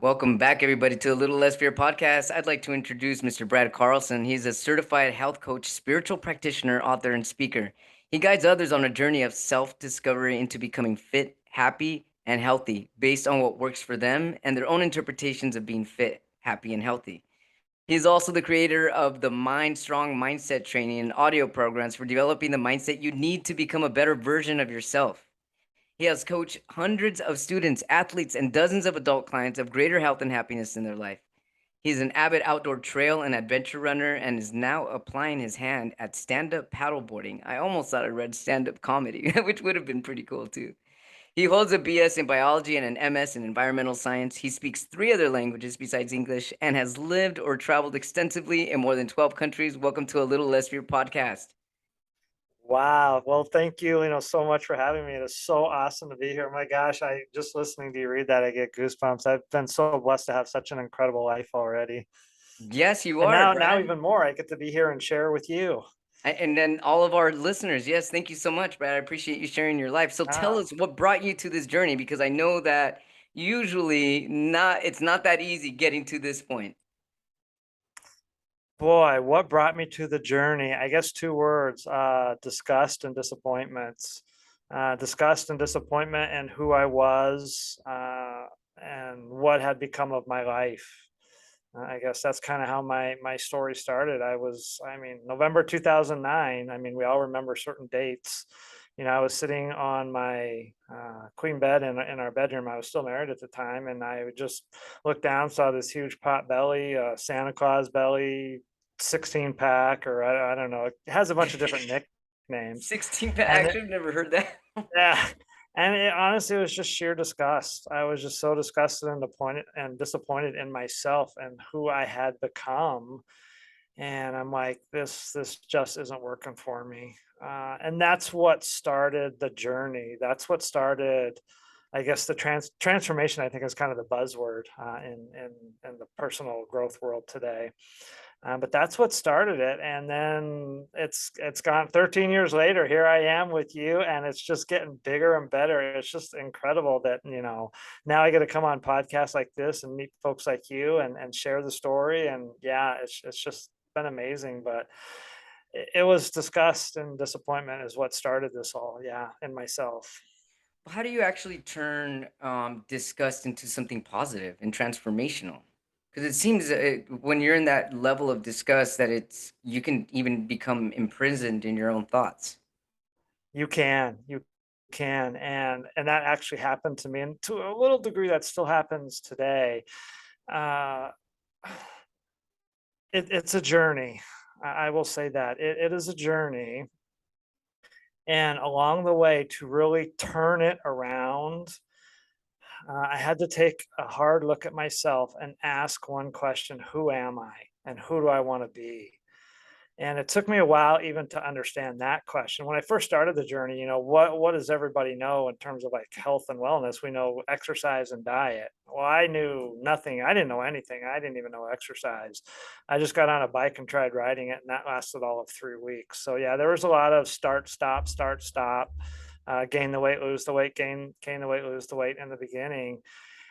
Welcome back, everybody, to a Little Less Fear podcast. I'd like to introduce Mr. Brad Carlson. He's a certified health coach, spiritual practitioner, author, and speaker. He guides others on a journey of self discovery into becoming fit, happy, and healthy based on what works for them and their own interpretations of being fit, happy, and healthy. He's also the creator of the MindStrong mindset training and audio programs for developing the mindset you need to become a better version of yourself. He has coached hundreds of students, athletes, and dozens of adult clients of greater health and happiness in their life. He's an avid outdoor trail and adventure runner and is now applying his hand at stand up paddleboarding. I almost thought I read stand up comedy, which would have been pretty cool too. He holds a BS in biology and an MS in environmental science. He speaks three other languages besides English and has lived or traveled extensively in more than 12 countries. Welcome to a Little Less Fear podcast. Wow. Well, thank you, so much for having me. It is so awesome to be here. My gosh, I just listening to you read that, I get goosebumps. I've been so blessed to have such an incredible life already. Yes, you And are, now Brad. even more, I get to be here and share with you. And then all of our listeners, yes, thank you so much, Brad. I appreciate you sharing your life. So tell Ah, us what brought you to this journey, because I know that usually it's not that easy getting to this point. boy, what brought me to the journey? I guess two words, disgust and disappointments. Disgust and disappointment and who I was, and what had become of my life. I guess that's kind of how my story started. November 2009. I mean, we all remember certain dates. I was sitting on my queen bed in our bedroom. I was still married at the time, and I would just look down, saw this huge pot belly, Santa Claus belly, 16 pack, or I don't know. It has a bunch of different nicknames, 16, and actually, I've never heard that. yeah, and it honestly was just sheer disgust. I was just so disgusted and disappointed in myself and who I had become. And I'm like, this just isn't working for me. And that's what started the journey. That's what started, I guess, the transformation. I think is kind of the buzzword in the personal growth world today. But that's what started it, and then it's gone 13 years later. Here I am with you, and it's just getting bigger and better. It's just incredible that now I get to come on podcasts like this and meet folks like you and share the story. And yeah, it's just been amazing. But it was disgust and disappointment is what started this all. Yeah, in myself. How do you actually turn disgust into something positive and transformational? Because it seems when you're in that level of disgust that you can even become imprisoned in your own thoughts. You can, and that actually happened to me, and to a little degree, that still happens today. Uh, it's a journey. I will say that it is a journey, and along the way, to really turn it around, I had to take a hard look at myself and ask one question: Who am I, and who do I want to be? And it took me a while even to understand that question. When I first started the journey, what does everybody know in terms of like health and wellness? We know exercise and diet. Well, I knew nothing. I didn't know anything. I didn't even know exercise. I just got on a bike and tried riding it, and that lasted all of 3 weeks. So yeah, there was a lot of start, stop, start, stop, gain the weight, lose the weight, gain the weight, lose the weight in the beginning.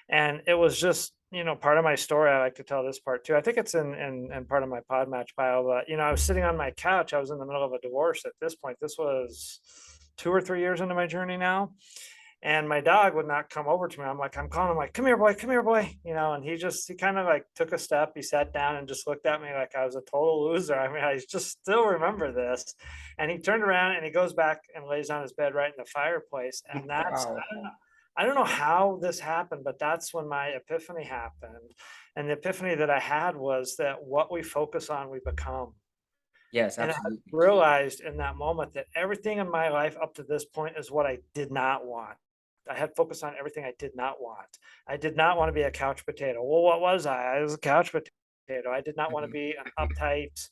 And it was just, part of my story. I like to tell this part too. I think it's in part of my pod match bio. But I was sitting on my couch. I was in the middle of a divorce at this point. This was 2 or 3 years into my journey now. And my dog would not come over to me. I'm calling him like, come here, boy. And he kind of like took a step. He sat down and just looked at me like I was a total loser. I mean, I just still remember this. And he turned around and he goes back and lays on his bed right in the fireplace. And Wow. I don't know how this happened, but that's when my epiphany happened. And the epiphany that I had was that what we focus on, we become. Yes, And I absolutely. realized in that moment that everything in my life up to this point is what I did not want. I had focused on everything I did not want. I did not want to be a couch potato. Well, what was I? I was a couch potato. I did not want to Mhm. be an uptight,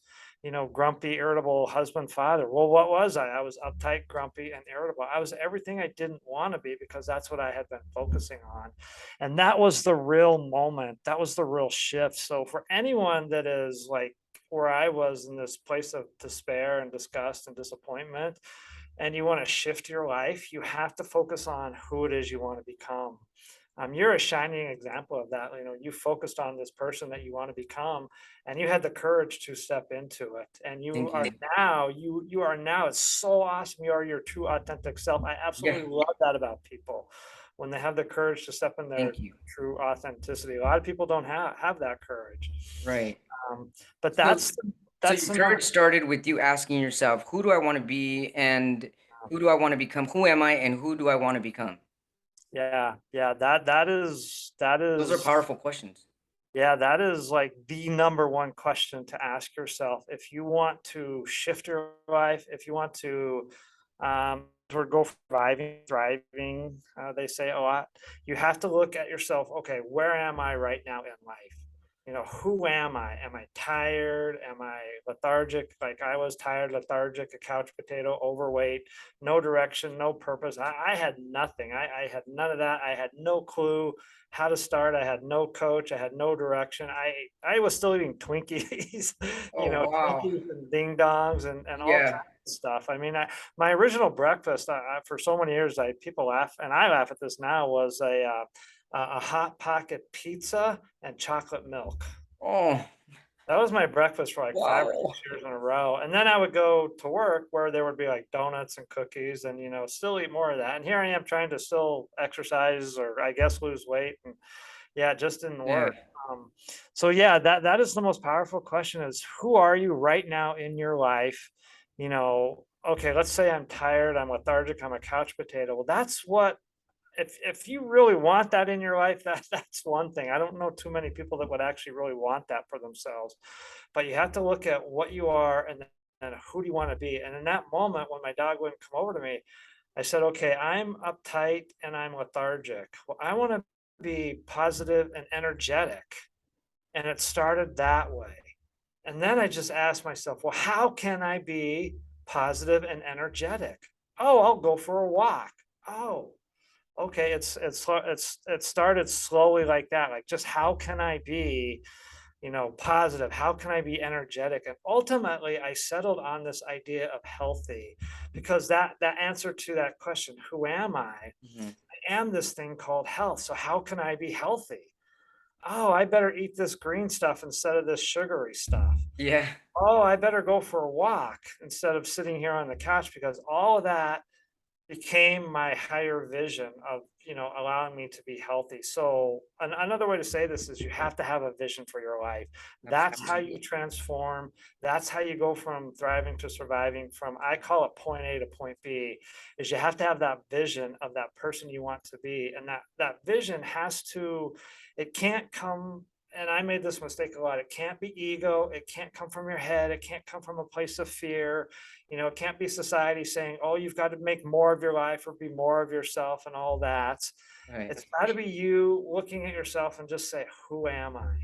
grumpy, irritable husband, father. Well, what was I? I was uptight, grumpy, and irritable. I was everything I didn't want to be because that's what I had been focusing on. And that was the real moment. That was the real shift. So for anyone that is like where I was in this place of despair and disgust and disappointment, and you want to shift your life, you have to focus on who it is you want to become. You're a shining example of that. You focused on this person that you want to become, and you had the courage to step into it. And you Thank are you. now, you are now, it's so awesome. You are your true authentic self. I Yeah. absolutely love that about people when they have the courage to step in their Thank you. true authenticity. A lot of people don't have that courage. Right. Um, but So, so that's your the courage not started with you asking yourself, who do I want to be and who do I want to become? Who am I and who do I want to become? yeah, that Those are is powerful questions. yeah, that is like the number one question to ask yourself. If you want to shift your life, if you want to or go for thriving, they say a lot, you have to look at yourself, okay, where am I right now in life? Who am I? Am I tired? Am I lethargic? Like I was tired, lethargic, a couch potato, overweight, no direction, no purpose. I had nothing. I had none of that. I had no clue how to start. I had no coach. I had no direction. I was still eating Twinkies, Oh, wow. Twinkies and ding dongs and all kinds Yeah. of stuff. I mean, my original breakfast for so many years, people laugh, and I laugh at this now, was a hot pocket pizza and chocolate milk. Oh, That was my breakfast for like 5 or wow. 6 years in a row, and then I would go to work where there would be, like, donuts and cookies and, still eat more of that, and here I am trying to still exercise or, I guess, lose weight, and yeah, it just didn't Yeah. work. Um, so yeah, that is the most powerful question, is who are you right now in your life? Okay, let's say I'm tired, I'm lethargic, I'm a couch potato. Well, that's what if you really want that in your life, that's one thing. I don't know too many people that would actually really want that for themselves. But you have to look at what you are and then who do you want to be. And in that moment, when my dog wouldn't come over to me, I said, okay, I'm uptight and I'm lethargic. Well, I want to be positive and energetic. And it started that way. And then I just asked myself, well, how can I be positive and energetic? Oh, I'll go for a walk. Oh, okay, it started slowly like that, like, just how can I be, positive? How can I be energetic? And ultimately, I settled on this idea of healthy, because that answer to that question, who am I? Mhm. I am this thing called health. So how can I be healthy? Oh, I better eat this green stuff instead of this sugary stuff. Yeah. Oh, I better go for a walk instead of sitting here on the couch, because all of that became my higher vision of allowing me to be healthy. So another way to say this is, you have to have a vision for your life. That's how you Absolutely. transform. That's how you go from thriving to surviving, from, I call it, point A to point B. Is you have to have that vision of that person you want to be, and that vision has to, it can't come, and I made this mistake a lot, it can't be ego, it can't come from your head, it can't come from a place of fear. It can't be society saying, oh, you've got to make more of your life or be more of yourself and all that. Right. It's got to be you looking at yourself and just say, who am I?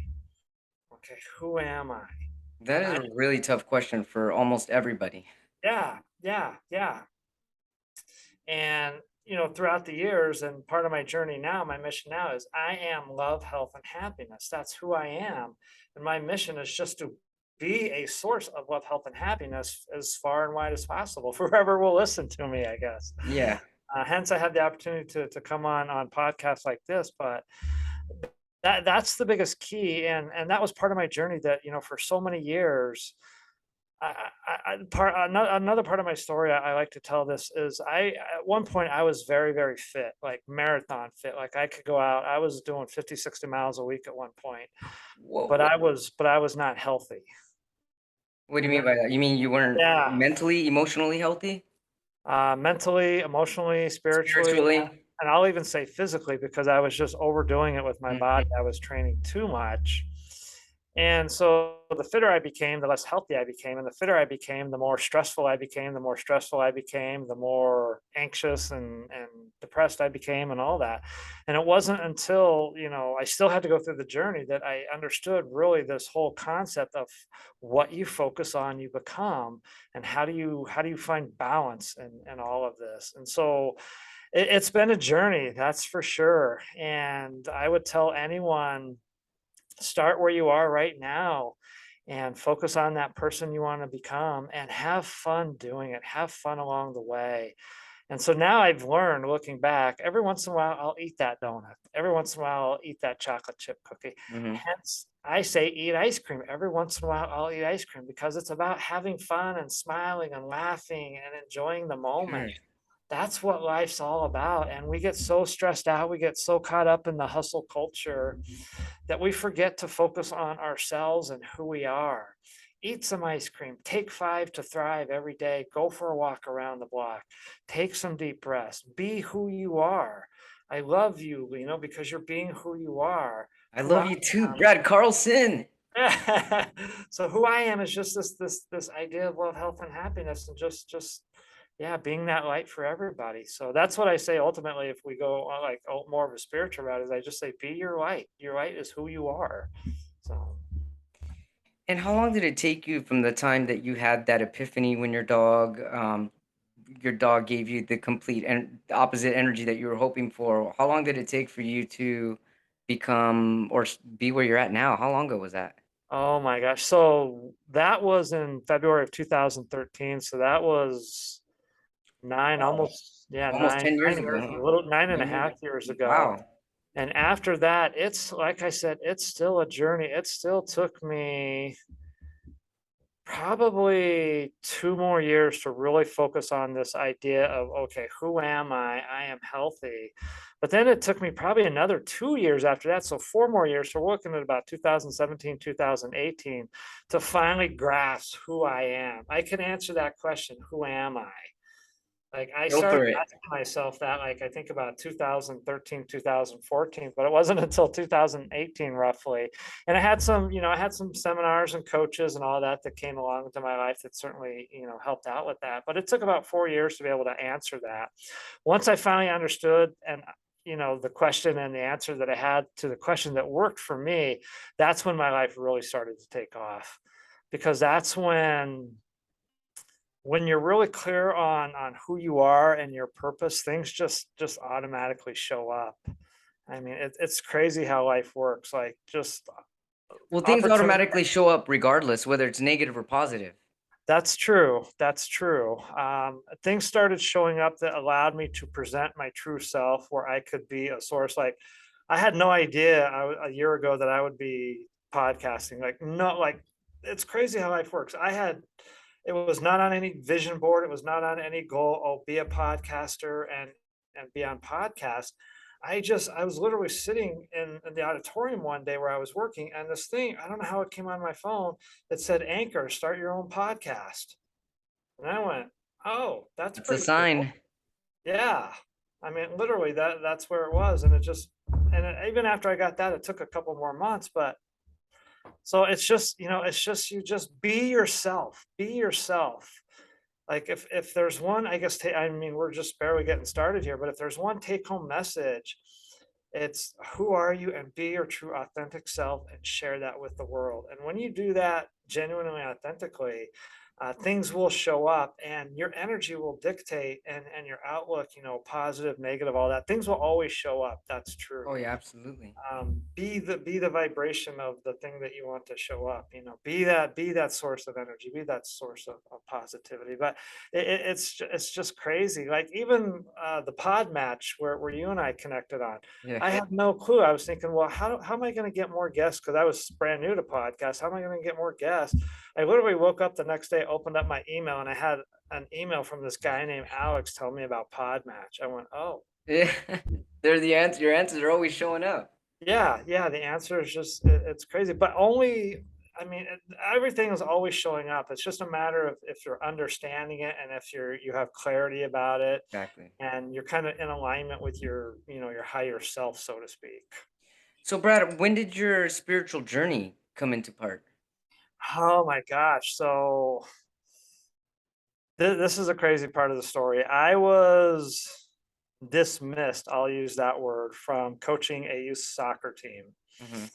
Okay, who am I? That is I a really tough question for almost everybody. yeah. And throughout the years, and part of my journey now, my mission now is, I am love, health, and happiness. That's who I am. And my mission is just to be a source of love, health, and happiness as far and wide as possible for whoever will listen to me, I guess. Yeah. Hence, I had the opportunity to come on podcasts like this. But that's the biggest key, and that was part of my journey. That for so many years, another part of my story I like to tell this is, at one point I was very, very fit, like marathon fit. Like I could go out. I was doing 50, 60 miles a week at one point, but Whoa. I was not healthy. What do you And then, mean by that? You mean you weren't yeah, mentally, emotionally healthy? mentally, emotionally, spiritually, Spiritually? and I'll even say physically, because I was just overdoing it with my body. Mhm. I was training too much. And so the fitter I became, the less healthy I became. And the fitter I became, the more stressful I became, the more stressful I became, the more anxious and depressed I became, and all that. And it wasn't until, I still had to go through the journey, that I understood really this whole concept of what you focus on, you become, and how do you find balance in all of this. And so it's been a journey, that's for sure. And I would tell anyone, start where you are right now and focus on that person you want to become, and have fun doing it. Have fun along the way. And so now I've learned, looking back, every once in a while I'll eat that donut. Every once in a while I'll eat that chocolate chip cookie. Hmm. Hence, I say eat ice cream. Every once in a while I'll eat ice cream because it's about having fun and smiling and laughing and enjoying the moment. Sure. That's what life's all about. And we get so stressed out, we get so caught up in the hustle culture that we forget to focus on ourselves and who we are. Eat some ice cream, take 5 to thrive every day, go for a walk around the block, take some deep breaths, be who you are. I love you, because you're being who you are. I Who love I you too, Brad Carlson. am. So who I am is just this idea of love, health, and happiness, and just yeah, being that light for everybody. So that's what I say ultimately. If we go like more of a spiritual route, is I just say be your light. Your light is who you are. So And how long did it take you from the time that you had that epiphany when your dog gave you the complete and opposite energy that you were hoping for? How long did it take for you to become or be where you're at now? How long ago was that? oh my gosh. So that was in February of 2013. So that was nine, Wow. almost, yeah, Almost 10 years nine ago, years, huh? a little nine and a 9 years. half years ago. Wow. And after that, it's like I said, it's still a journey. It still took me probably 2 more years to really focus on this idea of, okay, who am I? I am healthy. But then it took me probably another 2 years after that, so 4 more years, so we're looking at about 2017, 2018, to finally grasp who I am. I can answer that question, who am I? Like, I Go started for it. asking myself that, like, I think about 2013, 2014, but it wasn't until 2018 roughly. And I had some seminars and coaches and all that that came along into my life that certainly, helped out with that. But it took about 4 years to be able to answer that. Once I finally understood and the question and the answer that I had to the question that worked for me, that's when my life really started to take off. Because that's when you're really clear on who you are and your purpose, things just automatically show up. I mean, it's crazy how life works. Like, just Well, things opportunity. automatically show up regardless, whether it's negative or positive. That's true. That's true. Things started showing up that allowed me to present my true self, where I could be a source. Like, I had no idea a year ago that I would be podcasting. Like, no, like, it's crazy how life works. It was not on any vision board. It was not on any goal. Oh, be a podcaster and be on podcast. I was literally sitting in the auditorium one day where I was working, and this thing, I don't know how it came on my phone, that said Anchor, start your own podcast. And I went, oh, that's It's a pretty cool. sign. Yeah. I mean, literally that's where it was. And even after I got that, it took a couple more months, but so it's just you just be yourself. Be yourself. Like, if there's one, I guess, I mean, we're just barely getting started here, but if there's one take home message, it's who are you, and be your true authentic self and share that with the world. And when you do that genuinely, authentically, things will show up and your energy will dictate, and your outlook, positive, negative, all that. Things will always show up. That's true. Oh, yeah, absolutely. Be the vibration of the thing that you want to show up. Be that source of energy, be that source of positivity. But it's just crazy. Like, even the pod match where you and I connected on, Yeah. I had no clue. I was thinking, well, how am I going to get more guests, because I was brand new to podcasts. How am I going to get more guests? I literally woke up the next day, opened up my email, and I had an email from this guy named Alex telling me about pod match. I went, oh, Yeah. They're the answer. Your answers are always showing up. yeah, yeah, the answer is just it's crazy, but I mean, everything is always showing up. It's just a matter of if you're understanding it, and if you have clarity about it, Exactly. and you're kind of in alignment with your higher self, so to speak. So, Brad, when did your spiritual journey come into part? Oh my gosh. So this is a crazy part of the story. I was dismissed, I'll use that word, from coaching a youth soccer team. Hmm.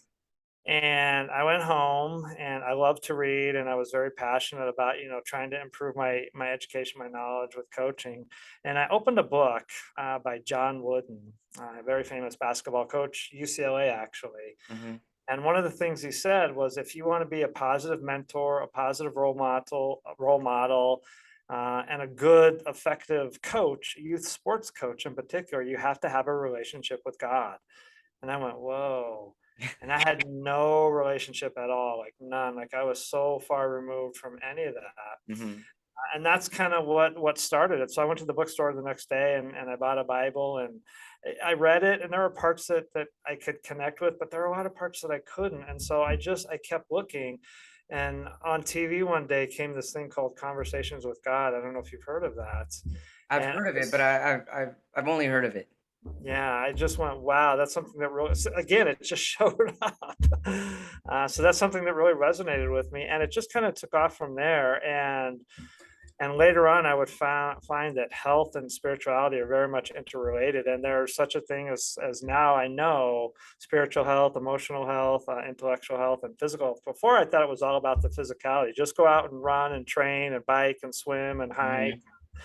And I went home, and I love to read, and I was very passionate about, trying to improve my education, my knowledge with coaching. And I opened a book by John Wooden, a very famous basketball coach, UCLA actually. Hmm. And one of the things he said was, if you want to be a positive mentor, a positive role model, and a good, effective coach, youth sports coach in particular, you have to have a relationship with God. And I went, whoa. And I had no relationship at all, like none. Like I was so far removed from any of that. Hmm. And that's kind of what started it. So I went to the bookstore the next day and I bought a Bible and I read it, and there were parts that I could connect with, but there were a lot of parts that I couldn't. And so I kept looking. And on TV one day came this thing called Conversations with God. I don't know if you've heard of that. I've And heard of it, but I've only heard of it. yeah, I just went, wow, that's something that really, again, it just showed up. So that's something that really resonated with me, and it just kind of took off from there. And later on, I would find that health and spirituality are very much interrelated, and there's such a thing as now I know spiritual health, emotional health, intellectual health, and physical health. Before, I thought it was all about the physicality. Just go out and run and train and bike and swim and hike Hmm.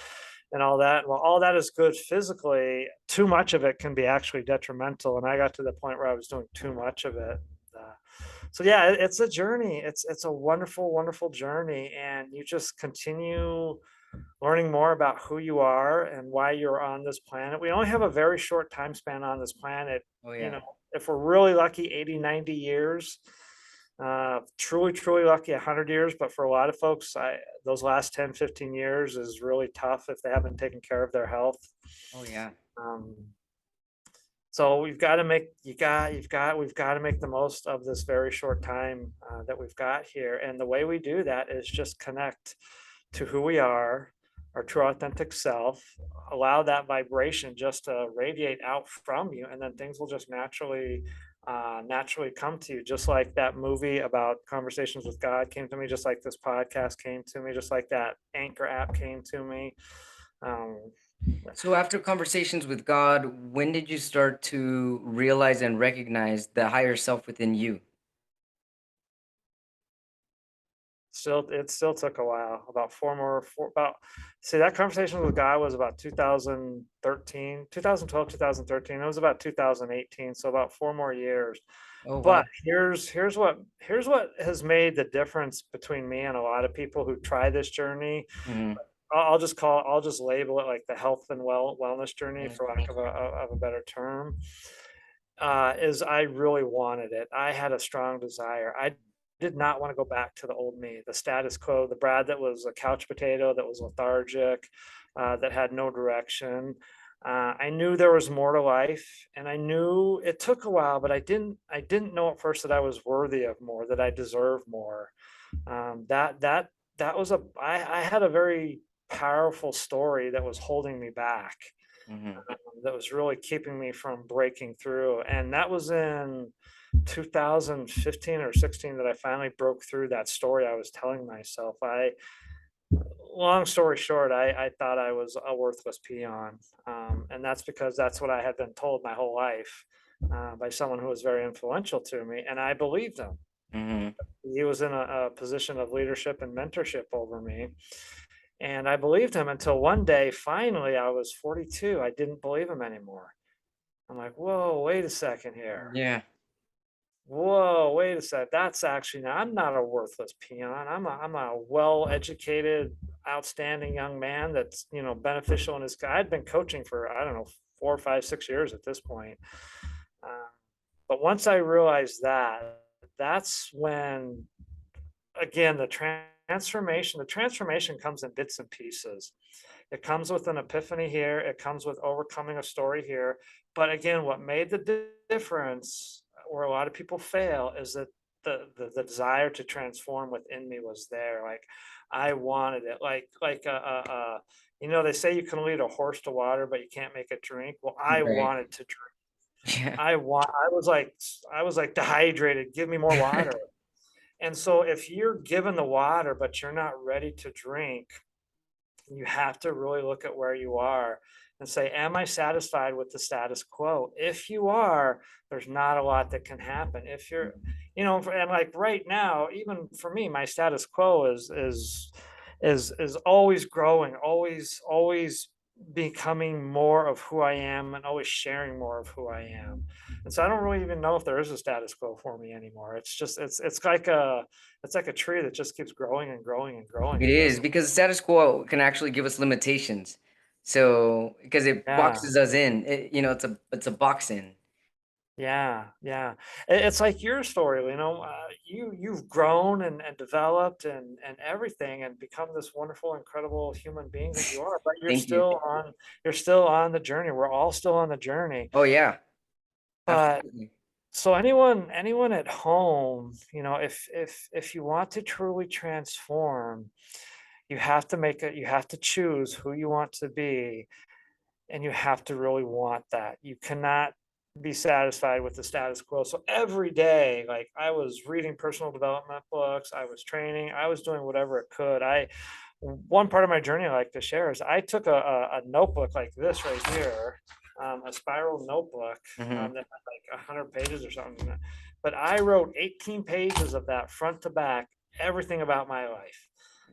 and all that. Well, all that is good physically. Too much of it can be actually detrimental, and I got to the point where I was doing too much of it. Uh, so yeah, it's a journey. It's a wonderful, wonderful journey, and you just continue learning more about who you are and why you're on this planet. We only have a very short time span on this planet. Oh You yeah. know, if we're really lucky, 80, 90 years. Truly, truly lucky, 100 years. But for a lot of folks, those last 10, 15 years is really tough if they haven't taken care of their health. Oh yeah. Um, so we've got to make we've got to make the most of this very short time that we've got here. And the way we do that is just connect to who we are, our true authentic self, allow that vibration just to radiate out from you, and then things will just naturally come to you. Just like that movie about conversations with God came to me, just like this podcast came to me, just like that Anchor app came to me. Um, So after conversations with God, when did you start to realize and recognize the higher self within you? it still took a while, about four about see, that conversation with God was about 2013, 2012, 2013. It was about 2018, so about 4 more years. Oh wow. But here's what has made the difference between me and a lot of people who try this journey. Hmm. I'll just label it like the health and wellness journey, for lack of a better term. Is I really wanted it. I had a strong desire. I did not want to go back to the old me, the status quo, the Brad that was a couch potato, that was lethargic, that had no direction. I knew there was more to life, and I knew it took a while, but I didn't know at first that I was worthy of more, that I deserved more. That was I had a very powerful story that was holding me back, Hmm. that was really keeping me from breaking through. And that was in 2015 or 16 that I finally broke through that story I was telling myself. Long story short, I thought I was a worthless peon. And that's because that's what I had been told my whole life by someone who was very influential to me. And I believed him. Hmm. He was in a position of leadership and mentorship over me. And I believed him until one day, finally, I was 42. I didn't believe him anymore. I'm like, whoa, wait a second here. Yeah. Whoa, wait a sec. That's actually, now I'm not a worthless peon. I'm a well-educated, outstanding young man that's, beneficial in his. I'd been coaching for, I don't know, 4, 5, 6 years at this point. Uh, but once I realized that, that's when, again, the transformation comes in bits and pieces. It comes with an epiphany here. It comes with overcoming a story here. But again, what made the difference, where a lot of people fail, is that the desire to transform within me was there. Like I wanted it. They say you can lead a horse to water, but you can't make it drink. Well, I Right. wanted to drink. Yeah. I was like dehydrated. Give me more water. And so if you're given the water, but you're not ready to drink, you have to really look at where you are and say, am I satisfied with the status quo? If you are, there's not a lot that can happen. If you're, and like right now, even for me, my status quo is always growing, always becoming more of who I am and always sharing more of who I am. And so I don't really even know if there is a status quo for me anymore. It's just it's like a tree that just keeps growing and growing and growing, It I is guess. because the status quo can actually give us limitations. So because it Yeah. boxes us in, it's a box in. Yeah, yeah. It's like your story, you've grown and developed and everything and become this wonderful, incredible human being that you are, but Thank you. you're still on the journey. We're all still on the journey. Oh yeah, But absolutely. so anyone at home, if you want to truly transform, you have to choose who you want to be, and you have to really want that. You cannot be satisfied with the status quo. So every day, like I was reading personal development books, I was training, I was doing whatever it could. I One part of my journey I like to share is I took a notebook like this right here, a spiral notebook Hmm. that had like 100 pages or something. But I wrote 18 pages of that front to back, everything about my life.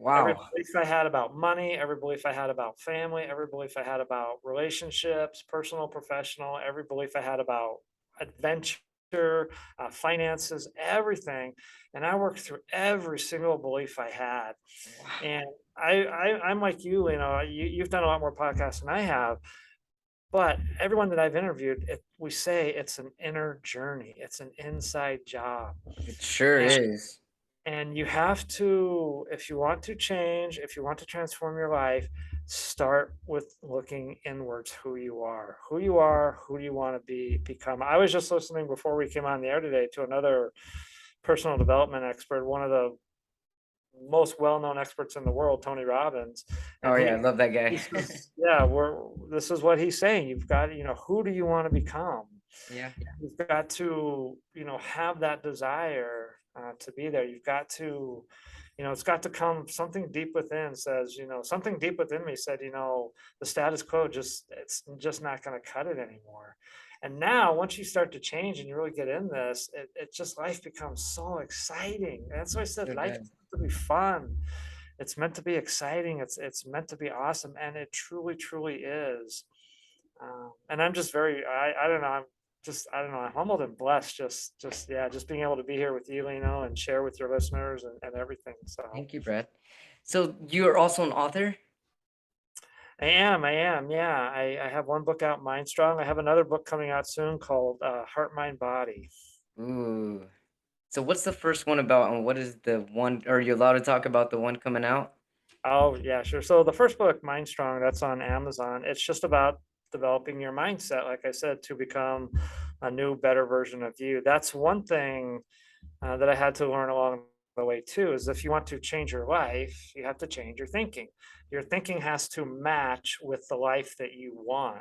Every Wow. belief I had about money, every belief I had about family, every belief I had about relationships, personal, professional, every belief I had about adventure, finances, everything. And I worked through every single belief I had. Wow. And I'm like you've done a lot more podcasts than I have, but everyone that I've interviewed, we say it's an inner journey. It's an inside job. It sure And is. you have to, if you want to change, if you want to transform your life, start with looking inwards who you are, who do you want to become. I was just listening before we came on the air today to another personal development expert, one of the most well-known experts in the world, Tony Robbins, Oh and yeah, I love that guy. he says, yeah, this is what he's saying. You've got, who do you want to become? Yeah. You've got to, have that desire to be there. You've got to, it's got to come something deep within says, something deep within me said, the status quo it's just not going to cut it anymore. And now once you start to change and you really get in this, it just life becomes so exciting. And that's why I said Sure life does. is meant to be fun. It's meant to be exciting. It's meant to be awesome. And it truly, truly is. And I'm just I don't know, I don't know, I'm humbled and blessed yeah, just being able to be here with you, and share with your listeners and everything. So Thank you, Brad. So you're also an author? I am, yeah. I have one book out, MindStrong. I have another book coming out soon called Heart, Mind, Body. Ooh. So what's the first one about, and what is the one? Are you allowed to talk about the one coming out? Oh, yeah, sure. So the first book, MindStrong, that's on Amazon. It's just about developing your mindset, like I said, to become a new, better version of you. That's one thing that I had to learn along the way too, is if you want to change your life, you have to change your thinking. Your thinking has to match with the life that you want.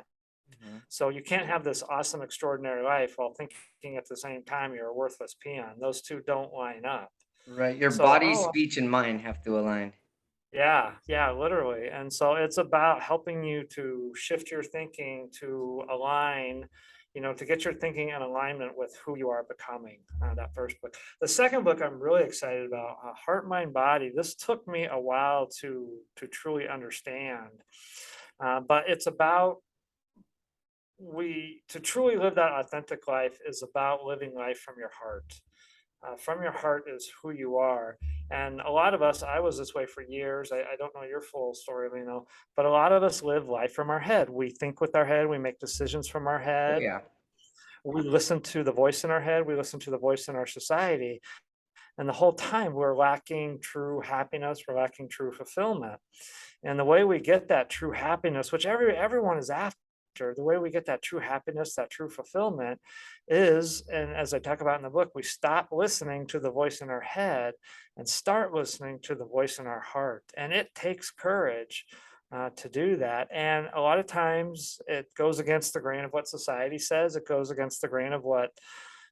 Mhm. So you can't have this awesome, extraordinary life while thinking at the same time you're a worthless peon. Those two don't line up. Right. Your So, body, speech, and mind have to align. yeah, yeah, literally. And so it's about helping you to shift your thinking to align, to get your thinking in alignment with who you are becoming. That first book. The second book I'm really excited about, Heart, Mind, Body. This took me a while to truly understand, but it's about we to truly live that authentic life is about living life from your heart. From your heart is who you are. And a lot of us, I was this way for years. I don't know your full story, but a lot of us live life from our head. We think with our head, we make decisions from our Oh head, yeah. we listen to the voice in our head, we listen to the voice in our society. And the whole time we're lacking true happiness, we're lacking true fulfillment. And the way we get that true happiness, which everyone is after, the way we get that true happiness, that true fulfillment is, and as I talk about in the book, we stop listening to the voice in our head and start listening to the voice in our heart. And it takes courage to do that. And a lot of times it goes against the grain of what society says, it goes against the grain of what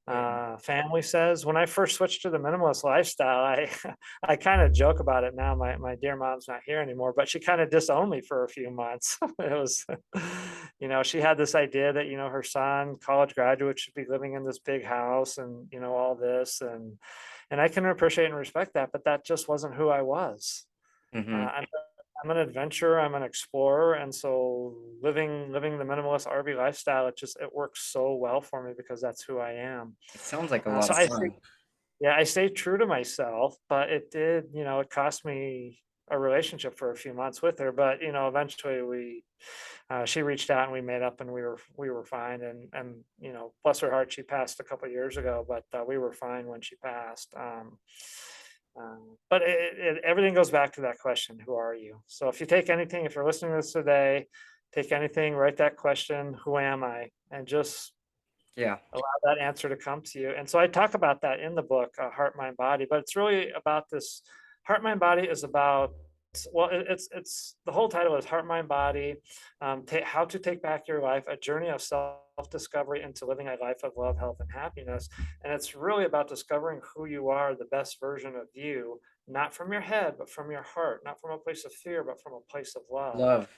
Yeah. family says. When I first switched to the minimalist lifestyle, I kind of joke about it now. My dear mom's not here anymore, but she kind of disowned me for a few months. It was, she had this idea that her son, college graduate, should be living in this big house and all this, and I can appreciate and respect that, but that just wasn't who I was. Hmm. I'm I'm an adventurer, I'm an explorer, and so living the minimalist RV lifestyle, it works so well for me because that's who I am. It sounds like a lot So of I stay fun. yeah, I stayed true to myself, but it did, it cost me a relationship for a few months with her, but, eventually she reached out and we made up and we were fine, and, bless her heart, she passed a couple years ago, but, we were fine when she passed. But everything goes back to that question, who are you? So if you take anything, if you're listening to this today, take anything, write that question, who am I? And just Yeah, allow that answer to come to you. And so I talk about that in the book, Heart, Mind, Body, but it's really about this. Heart, Mind, Body is about, well, it's the whole title is Heart, Mind, Body, how to take back your life, a journey of self-discovery into living a life of love, health, and happiness. And it's really about discovering who you are, the best version of you, not from your head, but from your heart, not from a place of fear, but from a place of love. love.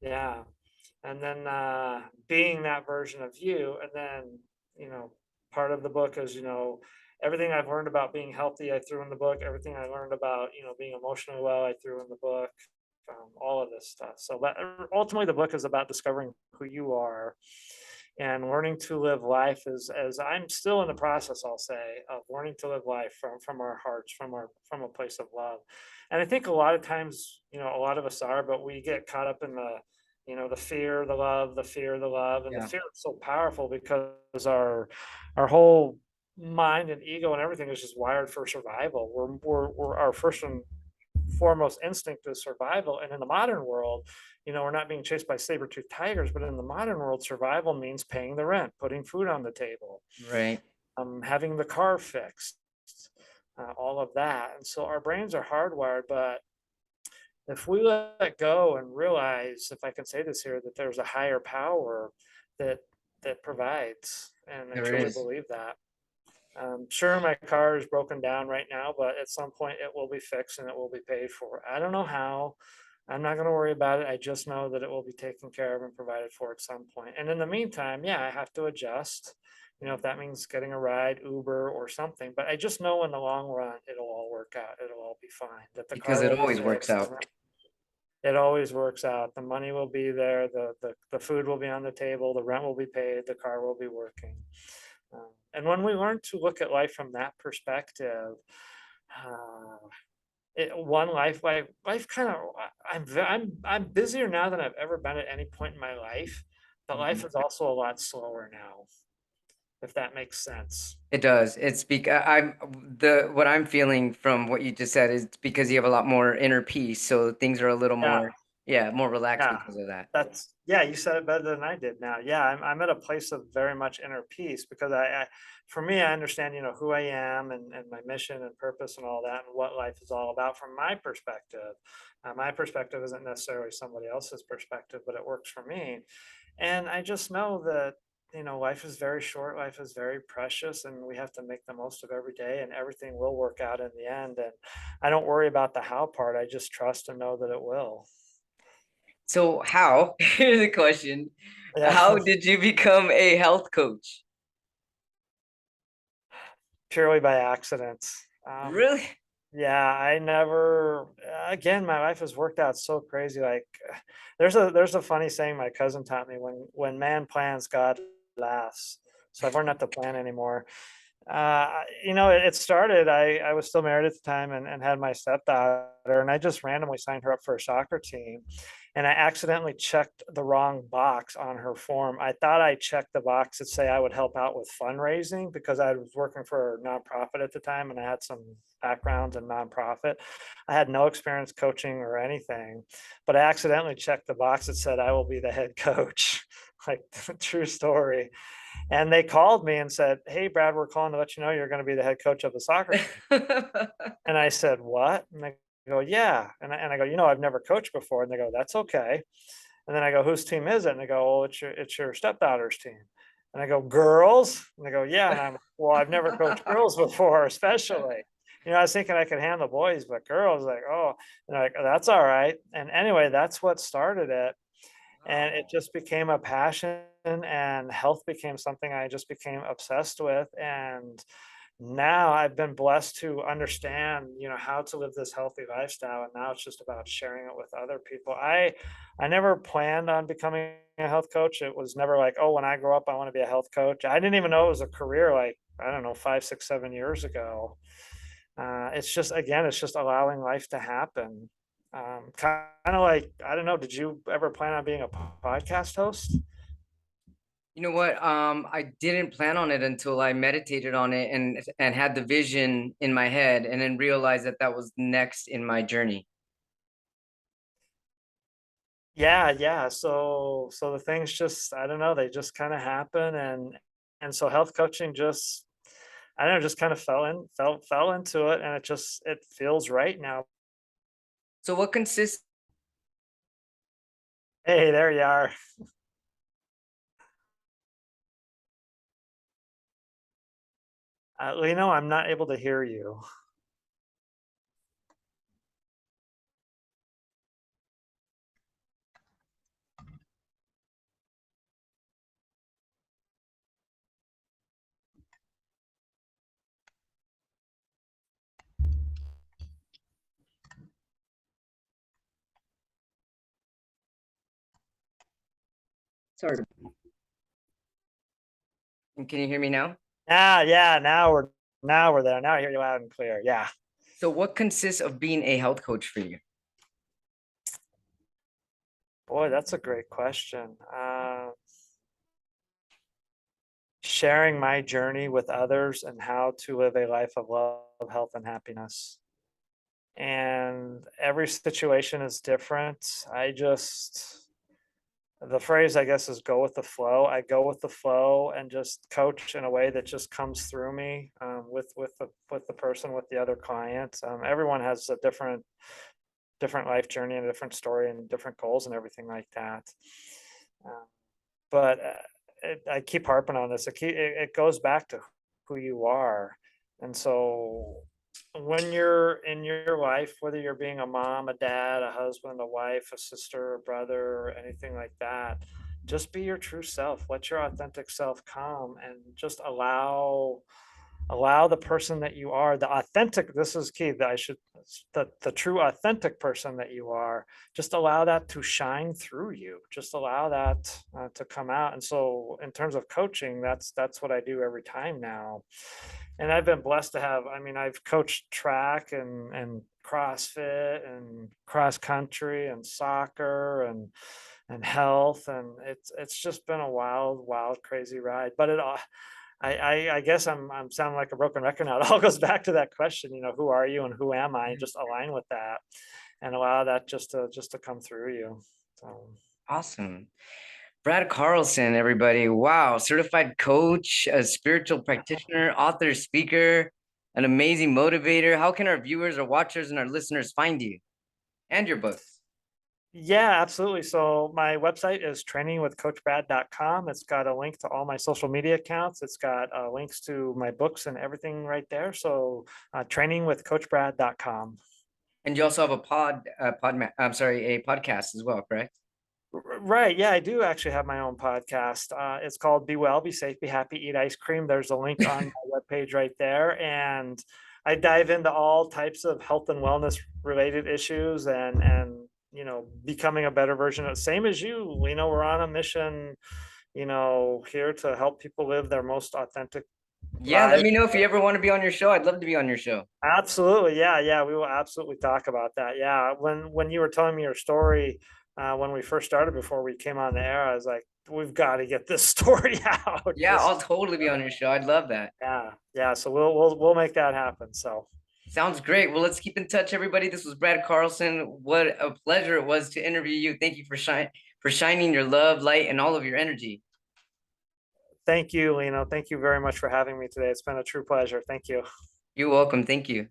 Yeah. And then being that version of you. And then, you know, part of the book is, everything I've learned about being healthy, I threw in the book. Everything I learned about, being emotionally well, I threw in the book. All of this stuff. So that, ultimately, the book is about discovering who you are and learning to live life as I'm still in the process, I'll say, of learning to live life from our hearts, from a place of love. And I think a lot of times, a lot of us are, but we get caught up in the fear, the love, the fear, the love, and the Yeah, fear is so powerful because our whole mind and ego and everything is just wired for survival. We're our first and foremost instinct is survival. And in the modern world, we're not being chased by saber-toothed tigers, but in the modern world, survival means paying the rent, putting food on the table, right. having the car fixed, all of that. And so our brains are hardwired, but if we let go and realize, if I can say this here, that there's a higher power that that provides, and I There truly is. believe that. Sure, my car is broken down right now, but at some point it will be fixed and it will be paid for. I don't know how. I'm not going to worry about it. I just know that it will be taken care of and provided for at some point. And in the meantime, yeah, I have to adjust. If that means getting a ride, Uber or something, but I just know in the long run it'll all work out. It'll all be fine. That the Because car it will be always works fixed. out. It always works out. The money will be there. The food will be on the table. The rent will be paid. The car will be working. And when we learn to look at life from that perspective, uh, one life kind of, I'm busier now than I've ever been at any point in my life, but Mhm. life is also a lot slower now, if that makes sense. It does. It's because I'm the what I'm feeling from what you just said is because you have a lot more inner peace, so things are a little Yeah, more, yeah, more relaxed yeah. because of that. Yeah, you said it better than I did now. Yeah, I'm at a place of very much inner peace because for me, I understand, who I am and my mission and purpose and all that and what life is all about from my perspective. My perspective isn't necessarily somebody else's perspective, but it works for me. And I just know that, life is very short, life is very precious, and we have to make the most of every day, and everything will work out in the end. And I don't worry about the how part. I just trust and know that it will. So how, here's the question. Yeah. How did you become a health coach? Purely by accident. Um, Really? yeah, I never. Again, my life has worked out so crazy. Like, there's a funny saying my cousin taught me: when man plans, God laughs. So I've learned not to plan anymore. It started. I was still married at the time and had my stepdaughter, and I just randomly signed her up for a soccer team, and I accidentally checked the wrong box on her form. I thought I checked the box that say I would help out with fundraising because I was working for a nonprofit at the time and I had some background in nonprofit. I had no experience coaching or anything, but I accidentally checked the box that said I will be the head coach. Like, true story. And they called me and said, "Hey, Brad, we're calling to let you know you're going to be the head coach of the soccer team." And I said, "What?" And they go, "Yeah." And I go, "I've never coached before." And they go, "That's okay." And then I go, "Whose team is it?" And they go, "Well, it's your stepdaughter's team." And I go, "Girls?" And they go, "Yeah." And I'm, "Well, I've never coached girls before, especially." I was thinking I could handle boys, but girls, like, oh, and they're like, "Oh, that's all right." And anyway, that's what started it. And it Wow. just became a passion, and health became something I just became obsessed with. And now I've been blessed to understand, how to live this healthy lifestyle, and now it's just about sharing it with other people. I never planned on becoming a health coach. It was never like, oh, when I grow up, I want to be a health coach. I didn't even know it was a career like, I don't know, 5, 6, 7 years ago. It's just, again, it's just allowing life to happen. Kind of like, I don't know, did you ever plan on being a podcast host? You know what? I didn't plan on it until I meditated on it and had the vision in my head, and then realized that that was next in my journey. Yeah, yeah. So the things just, I don't know, they just kind of happen, and so health coaching just, I don't know, just kind of fell into it, and it feels right now. So what consists Hey, there you are. I'm not able to hear you. sorry, can you hear me now? Yeah, now we're there. Now I hear you loud and clear. Yeah. So what consists of being a health coach for you? Boy, that's a great question. Sharing my journey with others and how to live a life of love, health, and happiness. And every situation is different. The phrase, I guess, is go with the flow. I go with the flow and just coach in a way that just comes through me, with the person, with the other client. Everyone has a different life journey and a different story and different goals and everything like that. Uh, but I keep harping on this. It goes back to who you are, and so when you're in your life, whether you're being a mom, a dad, a husband, a wife, a sister, a brother, or anything like that, just be your true self. Let your authentic self come, and just allow the person that you are, the authentic, this is key, that I should, the true authentic person that you are, just allow that to shine through you, just allow that to come out. And so in terms of coaching, that's what I do every time now. And I've been blessed to have, I mean, I've coached track and CrossFit and cross country and soccer and health, and it's just been a wild crazy ride. But it all, I guess I'm sounding like a broken record now. It all goes back to that question, who are you and who am I? And just align with that and allow that just to come through you. So Awesome. Brad Carlson, everybody. Wow. Certified coach, a spiritual practitioner, author, speaker, an amazing motivator. How can our viewers, our watchers, and our listeners find you and your books? yeah, absolutely. So my website is trainingwithcoachbrad.com. It's got a link to all my social media accounts. It's got links to my books and everything right there. So trainingwithcoachbrad.com. And you also have a podcast as well, correct? Right. Yeah, I do actually have my own podcast. It's called Be Well, Be Safe, Be Happy, Eat Ice Cream. There's a link on my webpage right there. And I dive into all types of health and wellness related issues, and becoming a better version of, same as you. We're on a mission, here to help people live their most authentic Yeah, let lives. me know if you ever want to be on your show. I'd love to be on your show. Absolutely. Yeah, yeah, we will absolutely talk about that. Yeah, when you were telling me your story, when we first started before we came on the air, I was like, we've got to get this story out. Yeah, I'll totally be on your show. I'd love that. Yeah, yeah. So we'll make that happen. So Sounds great. Well, let's keep in touch, everybody. This was Brad Carlson. What a pleasure it was to interview you. Thank you for shining your love, light, and all of your energy. thank you, Lino. Thank you very much for having me today. It's been a true pleasure. Thank you. You're welcome. Thank you.